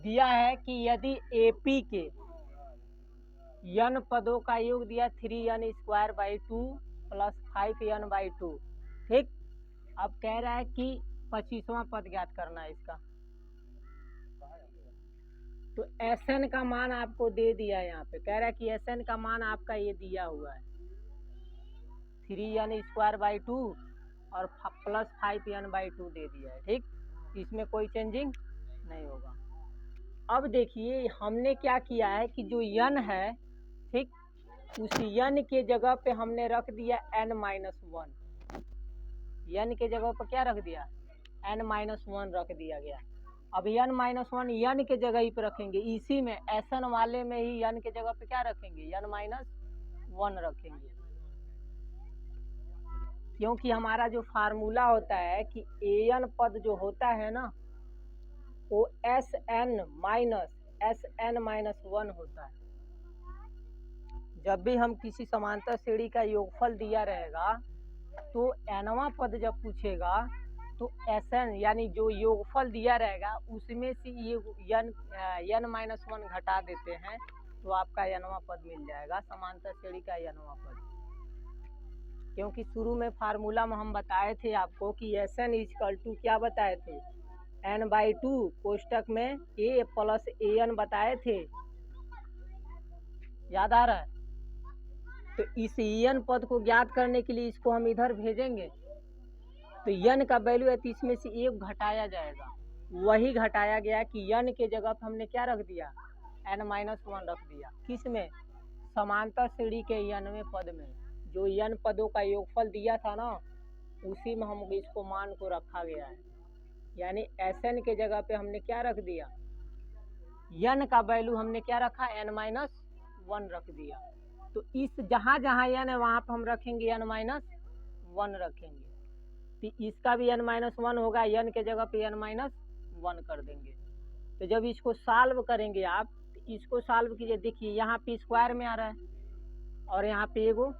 दिया है कि यदि AP के n पदों का योग दिया 3n²/2 + 5n/2। ठीक, अब कह रहा है कि 25वां पद ज्ञात करना है इसका। तो Sn का मान आपको दे दिया है, यहाँ पे कह रहा है कि Sn का मान आपका ये दिया हुआ है 3n²/2 और + 5n/2 दे दिया है। ठीक, इसमें कोई चेंजिंग नहीं होगा। अब देखिए हमने क्या किया है कि जो n है, ठीक, उस n के जगह पे हमने रख दिया n-1। n के जगह पर क्या रख दिया, n-1 रख दिया गया। अब n-1 n के जगह ही पे रखेंगे, इसी में Sn वाले में ही n के जगह पे क्या रखेंगे, n-1 रखेंगे, क्योंकि हमारा जो फार्मूला होता है कि an पद जो होता है ना वो Sn - Sn-1 होता है। जब भी हम किसी समांतर श्रेणी का योगफल दिया रहेगा तो nवां पद जब पूछेगा तो Sn यानी जो योगफल दिया रहेगा उसमें से ये n-1 घटा देते हैं तो आपका nवां पद मिल जाएगा, समांतर श्रेणी का nवां पद। क्योंकि शुरू में फार्मूला में हम बताए थे आपको कि Sn = क्या बताए थे, n/2 कोष्टक में a + an बताए थे, याद आ रहा है। तो इस n पद को ज्ञात करने के लिए इसको हम इधर भेजेंगे तो n का वैल्यू है तो इसमें से 1 घटाया जाएगा, वही घटाया गया कि n के जगह पर हमने क्या रख दिया, n-1 रख दिया। किस में, समांतर श्रेणी के nवें पद में, जो n पदों का योगफल दिया था ना उसी में हम इसको मान को रखा गया है। यानी Sn के जगह पे हमने क्या रख दिया, n का वैल्यू हमने क्या रखा, n-1 रख दिया। तो इस जहाँ जहाँ n है वहाँ पर हम रखेंगे n-1 रखेंगे, तो इसका भी n-1 होगा, n के जगह पे n-1 कर देंगे। तो जब इसको सॉल्व करेंगे आप, तो इसको सॉल्व कीजिए, देखिए यहाँ पे स्क्वायर में आ रहा है और यहाँ पे एगो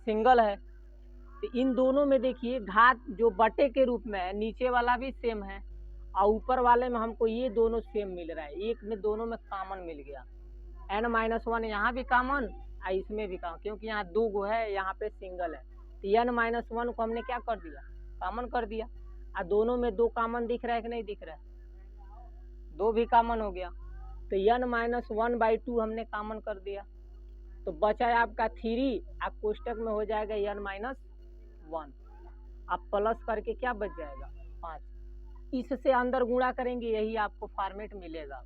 सिंगल है, तो इन दोनों में देखिए घात जो बटे के रूप में है, नीचे वाला भी सेम है और ऊपर वाले में हमको ये दोनों सेम मिल रहा है, एक में दोनों में कॉमन मिल गया, n-1 यहाँ भी कॉमन और इसमें भी कॉमन, क्योंकि यहाँ 2 गो है, यहाँ पे सिंगल है, तो n-1 को हमने क्या कर दिया, कॉमन कर दिया। और दोनों में 2 कॉमन दिख रहा है कि नहीं दिख रहा है, 2 भी कॉमन हो गया, तो n-1/2 हमने कॉमन कर दिया, तो बचा है आपका 3, आप कोष्टक में हो जाएगा n-1, आप प्लस करके क्या बच जाएगा 5, इससे अंदर गुणा करेंगे, यही आपको फॉर्मेट मिलेगा।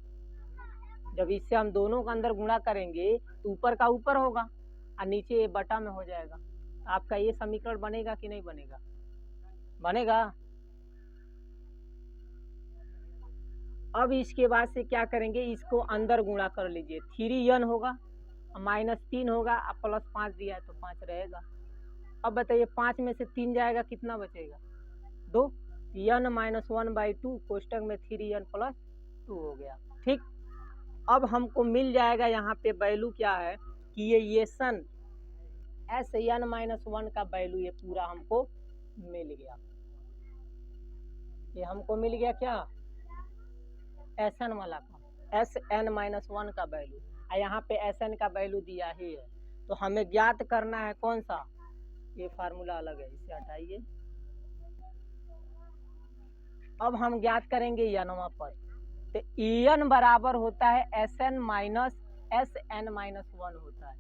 जब इससे हम दोनों का अंदर गुणा करेंगे तो ऊपर का ऊपर होगा और नीचे बटा में हो जाएगा। आपका ये समीकरण बनेगा कि नहीं बनेगा, बनेगा। अब इसके बाद से क्या करेंगे, इसको अंदर गुणा कर लीजिए, 3n होगा -3 होगा, अब +5 दिया है तो 5 रहेगा। अब बताइए 5 में से 3 जाएगा, कितना बचेगा, 2, n-1/2 कोष्टक में 3n + 2 हो गया। ठीक, अब हमको मिल जाएगा यहाँ पे वैल्यू क्या है कि ये Sn Sn-1 का वैल्यू ये पूरा हमको मिल गया, ये हमको मिल गया क्या, Sn वाला का Sn-1 का वैल्यू, यहाँ पे Sn का वैल्यू दिया ही है, तो हमें ज्ञात करना है कौन सा, ये फार्मूला अलग है, इसे हटाइए। अब हम ज्ञात करेंगे nवां पद, तो En बराबर होता है Sn - Sn-1 होता है,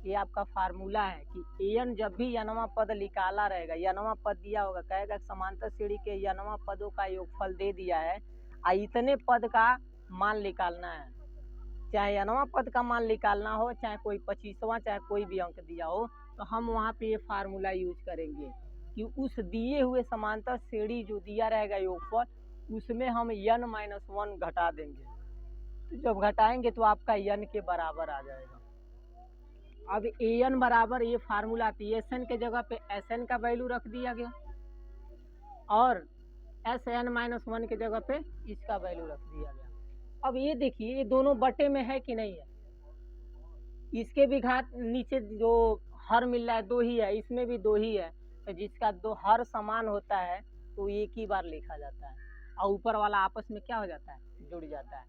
ये आपका फार्मूला है कि An जब भी nवां पद निकाला रहेगा, nवां पद दिया होगा, कहेगा समांतर श्रेणी के nवां पदों का योगफल दे दिया है और इतने पद का मान निकालना है, चाहे nवां पद का मान निकालना हो, चाहे कोई 25वां, चाहे कोई भी अंक दिया हो, तो हम वहाँ पे ये फार्मूला यूज करेंगे कि उस दिए हुए समांतर श्रेणी जो दिया रहेगा योगफल, उसमें हम n-1 घटा देंगे, तो जब घटाएंगे तो आपका n के बराबर आ जाएगा। अब An बराबर ये फार्मूला Sn के जगह पे Sn का वैल्यू रख दिया गया और Sn-1 के जगह पे इसका वैल्यू रख दिया गया। अब ये देखिए ये दोनों बटे में है कि नहीं है, इसके भी घात नीचे जो हर मिल रहा है 2 ही है, इसमें भी 2 ही है, तो जिसका 2 हर समान होता है तो एक ही बार लिखा जाता है और ऊपर वाला आपस में क्या हो जाता है, जुड़ जाता है।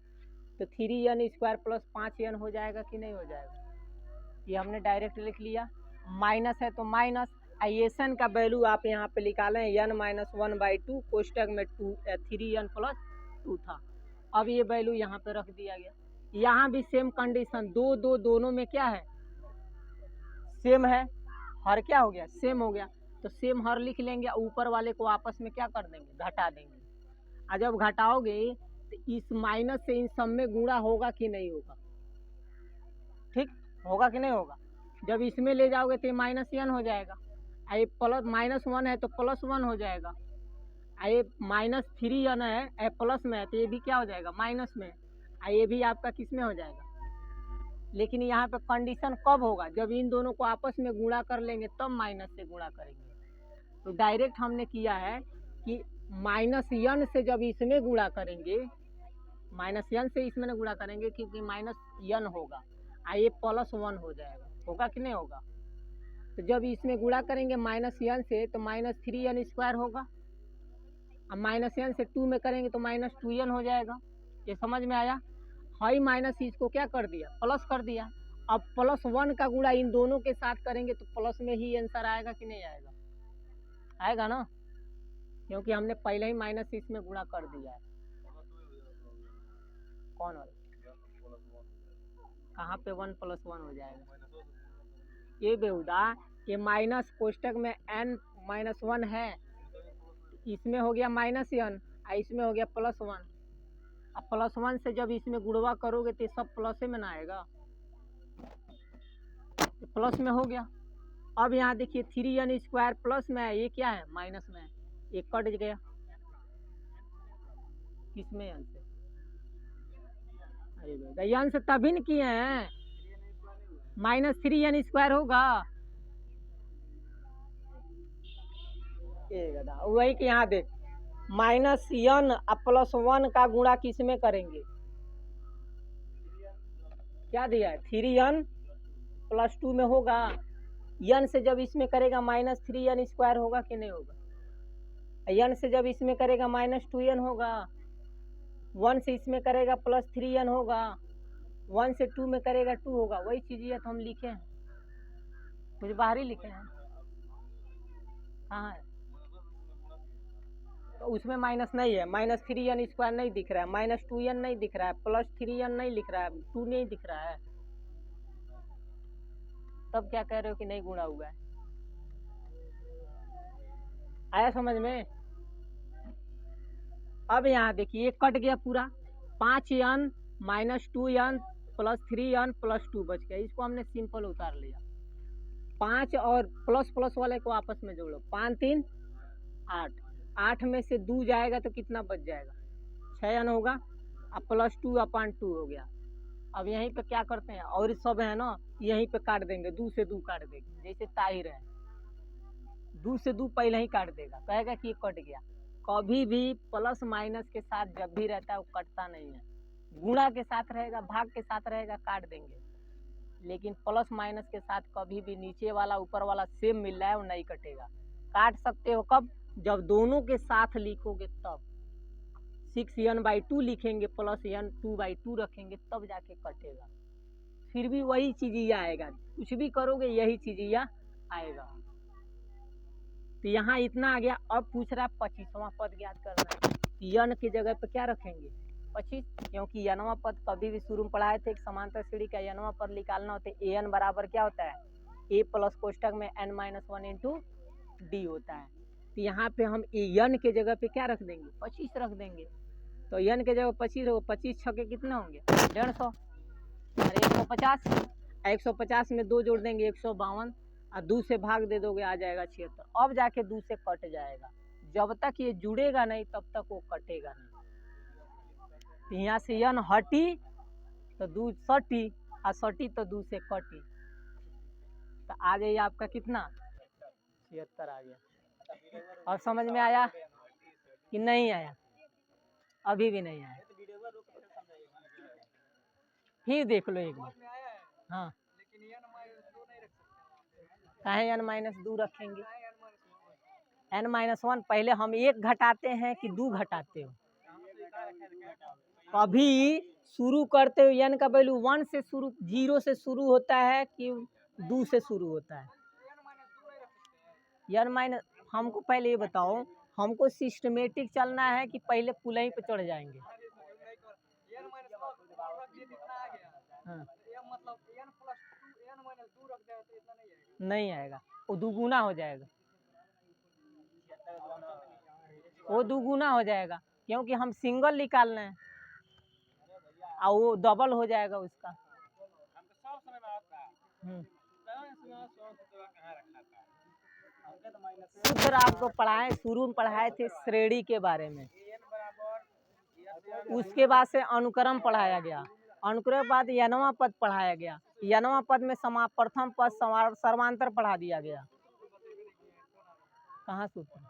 तो 3n² प्लस 5n हो जाएगा कि नहीं हो जाएगा? ये हमने डायरेक्ट लिख लिया। माइनस है तो माइनस, एन का वैल्यू आप यहाँ पे निकालें n-1/2 कोष्टक में 3n प्लस 2 था। अब ये वैल्यू यहाँ पे रख दिया गया। यहाँ भी सेम कंडीशन, दोनों में क्या है? सेम है। हर क्या हो गया? सेम हो गया। तो सेम हर लिख लेंगे, ऊपर वाले को आपस में क्या कर देंगे? घटा देंगे। और जब घटाओगे तो इस माइनस से इन सब में गुणा होगा कि नहीं होगा? ठीक होगा कि नहीं होगा? जब इसमें ले जाओगे तो ये -n हो जाएगा, ये प्लस -1 है तो +1 हो जाएगा, ये -3n है प्लस में है तो ये भी क्या हो जाएगा? माइनस में। ये भी आपका किस में हो जाएगा? लेकिन यहाँ पे कंडीशन कब होगा? जब इन दोनों को आपस में गुणा कर लेंगे तब माइनस से गुणा करेंगे। तो डायरेक्ट हमने किया है कि -n से जब इसमें गुणा करेंगे, -n से इसमें गुणा करेंगे क्योंकि -n होगा, ये +1 हो जाएगा। होगा कि नहीं होगा? तो जब इसमें गुणा करेंगे -n से तो -3n² होगा, अब -n से 2 में करेंगे तो -2n हो जाएगा। ये समझ में आया? हाई माइनस इसको क्या कर दिया? प्लस कर दिया। अब +1 का गुणा इन दोनों के साथ करेंगे तो प्लस में ही आंसर आएगा कि नहीं आएगा? आएगा ना, क्योंकि हमने पहले ही माइनस इसमें गुणा कर दिया है। कौन वाला? कहाँ पे 1 + 1 हो जाएगा? ये बेहुदा, ये माइनस कोष्टक में n-1 है, इसमें हो गया -n, इसमें हो गया +1। अब +1 से जब इसमें गुणवा करोगे तो सब प्लस में ना आएगा, तो प्लस में हो गया। अब यहाँ देखिए 3n² प्लस में है, ये क्या है? माइनस में है, ये कट गया। किसमें? n से। अरे भैया n से तभी न किए हैं, -3n² होगा। वही कि यहाँ देख -n +1 का गुणा किस में करेंगे? क्या दिया है? 3n + 2 में होगा। n से जब इसमें करेगा -3n² होगा कि नहीं होगा? n से जब इसमें करेगा -2n होगा, 1 से इसमें करेगा +3n होगा, 1 से 2 में करेगा 2 होगा। वही चीज़ ये तो हम लिखे हैं, कुछ बाहर ही लिखे हैं। कहाँ है? तो उसमें माइनस नहीं है, -3n² नहीं दिख रहा है, -2n नहीं दिख रहा है, +3n नहीं लिख रहा है, 2 नहीं दिख रहा है। तब क्या कह रहे हो कि नहीं गुणा हुआ है? आया समझ में? अब यहाँ देखिए कट गया पूरा, 5n -2n +3n +2 बच गया। इसको हमने सिंपल उतार लिया। 5 और प्लस वाले को आपस में जोड़ो, 5 3 8, 8 में से 2 जाएगा तो कितना बच जाएगा? 6n होगा, अब +2/2 हो गया। अब यहीं पे क्या करते हैं, और सब है ना, यहीं पे काट देंगे, 2 से 2 काट देंगे, जैसे ताहिर है 2 से 2 पहले ही काट देगा, कहेगा कि ये कट गया। कभी भी प्लस माइनस के साथ जब भी रहता है वो कटता नहीं है, गुणा के साथ रहेगा, भाग के साथ रहेगा, काट देंगे। लेकिन प्लस माइनस के साथ कभी भी नीचे वाला ऊपर वाला सेम मिल रहा है वो नहीं कटेगा। काट सकते हो कब? जब दोनों के साथ लिखोगे तब। 6n/2 लिखेंगे प्लस n 2/2 रखेंगे तब जाके कटेगा। फिर भी वही चीज ये आएगा, कुछ भी करोगे यही चीज ये आएगा। तो यहाँ इतना आ गया। अब पूछ रहा है 25वां पद ज्ञात करना है। n की जगह पे क्या रखेंगे? 25, क्योंकि nवां पद कभी भी शुरू में पढ़ाए थे, एक समांतर श्रेणी का nवां पद निकालना होता है। an बराबर क्या होता है? a प्लस कोष्टक में n-1 इंटू d होता है। तो यहाँ पे हम n के जगह पे क्या रख देंगे? 25 रख देंगे। तो n के जगह 25 होगा, 25 छक्के कितने होंगे? 150 और 150, 150 में 2 जोड़ देंगे 152, और 2 से भाग दे दोगे आ जाएगा 76। अब जाके 2 से कट जाएगा। जब तक ये जुड़ेगा नहीं तब तक वो कटेगा नहीं। तो यहाँ से n हटी तो 2 सटी, और सटी तो 2 से कटी, तो आ जाइए आपका कितना? 76 आ गया। और समझ में आया कि नहीं आया? अभी भी नहीं आया, फिर देख लो एक बार। हाँ, काहे n-2 रखेंगे? n-1 पहले हम 1 घटाते हैं कि 2 घटाते हो? कभी शुरू करते हुए n का वैल्यू 1 से शुरू 0 से शुरू होता है कि 2 से शुरू होता है? n माइनस, हमको पहले ये बताओ, हमको सिस्टमेटिक चलना है कि पहले पुलई पे चढ़ जाएंगे? हाँ। नहीं आएगा, वो दुगुना हो जाएगा, वो दुगुना हो जाएगा, क्योंकि हम सिंगल निकालना है और वो डबल हो जाएगा उसका। सूत्र आपको पढ़ाए, शुरू में पढ़ाए थे श्रेणी के बारे में, उसके बाद से अनुक्रम पढ़ाया गया, अनुक्रम के बाद यनवा पद पढ़ाया गया, यनवा पद में प्रथम पद सर्वांतर पढ़ा दिया गया। कहाँ सूत्र?